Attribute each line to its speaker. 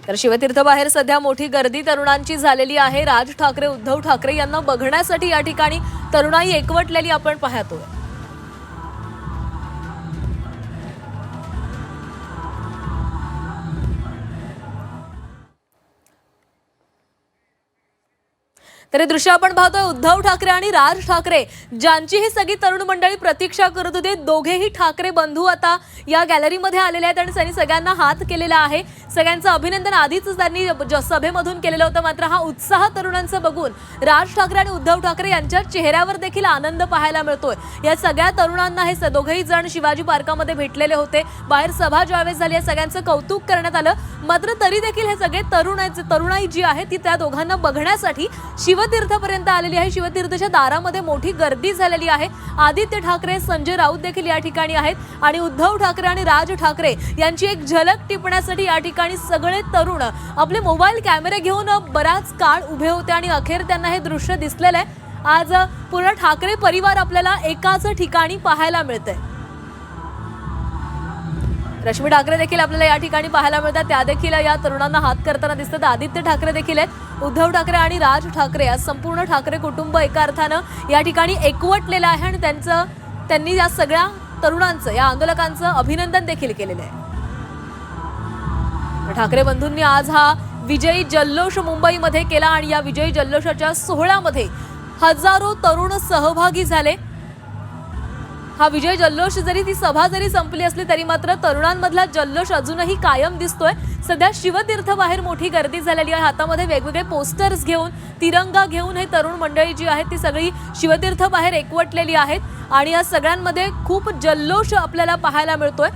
Speaker 1: तर शिवतीर्थ बाहेर सध्या मोठी गर्दी तरुणांची झालेली आहे। राज ठाकरे उद्धव ठाकरे यांना बघण्यासाठी या ठिकाणी तरुणाई एकवटलेली आपण पाहतोय। तर हे दृश्य आपण पाहतोय उद्धव ठाकरे आणि राज ठाकरे ज्यांची ही सगळी तरुण मंडळी प्रतीक्षा करत होते। दोघेही ठाकरे बंधू आता या गॅलरीमध्ये आलेले आहेत आणि त्यांनी सगळ्यांना हात केलेला आहे। सगळ्यांचं अभिनंदन आधीच त्यांनी सभेमधून केलेलं होतं, मात्र हा उत्साह तरुणांचा बघून राज ठाकरे आणि उद्धव ठाकरे यांच्या चेहऱ्यावर देखील आनंद पाहायला मिळतोय। या सगळ्या तरुणांना हे दोघेही जण शिवाजी पार्कामध्ये भेटलेले होते। बाहेर सभा ज्यावेळेस झाली सगळ्यांचं कौतुक करण्यात आलं, मात्र तरी देखील हे सगळे तरुणाई जी आहे ती त्या दोघांना बघण्यासाठी शिवतीर्थपर्यंत आलेली आहे। शिवतीर्थच्या दारामध्ये मोठी गर्दी झालेली आहे। आदित्य ठाकरे, संजय राऊत देखील या ठिकाणी आहेत आणि उद्धव ठाकरे आणि राज ठाकरे यांची एक झलक टिपण्यासाठी या ठिकाणी सगळे तरुण आपले मोबाईल कॅमेरे घेऊन बराच काळ उभे होते आणि अखेर त्यांना हे दृश्य दिसलेलं आहे। आज पूर्ण ठाकरे परिवार आपल्याला एकाच ठिकाणी पाहायला मिळतंय। रश्मी ठाकरे देखील आपल्याला या ठिकाणी पाहायला मिळतात, त्या देखील या तरुणांना हात करताना दिसतात। आदित्य ठाकरे देखील आहेत। उद्धव ठाकरे आणि राज ठाकरे आज संपूर्ण ठाकरे कुटुंब एका अर्थानं या ठिकाणी एकवटलेलं आहे आणि त्यांनी या सगळ्या तरुणांचं, या आंदोलकांचं अभिनंदन देखील केलेलं आहे। ठाकरे बंधूंनी आज हा विजयी जल्लोष मुंबईमध्ये केला आणि या विजयी जल्लोषाच्या सोहळ्यामध्ये हजारो तरुण सहभागी झाले। हा विजय जल्लोष जरी ती सभा जरी संपली असली तरी मात्र तरुणांमधला जल्लोष अजूनही कायम दिसतोय। सध्या शिवतीर्थ बाहेर मोठी गर्दी झालेली आहे। हातामध्ये वेगवेगळे पोस्टर्स घेऊन, तिरंगा घेऊन हे तरुण मंडळी जी आहे ती सगळी शिवतीर्थ बाहेर एकवटलेली आहेत आणि या सगळ्यांमध्ये खूप जल्लोष आपल्याला पाहायला मिळतोय।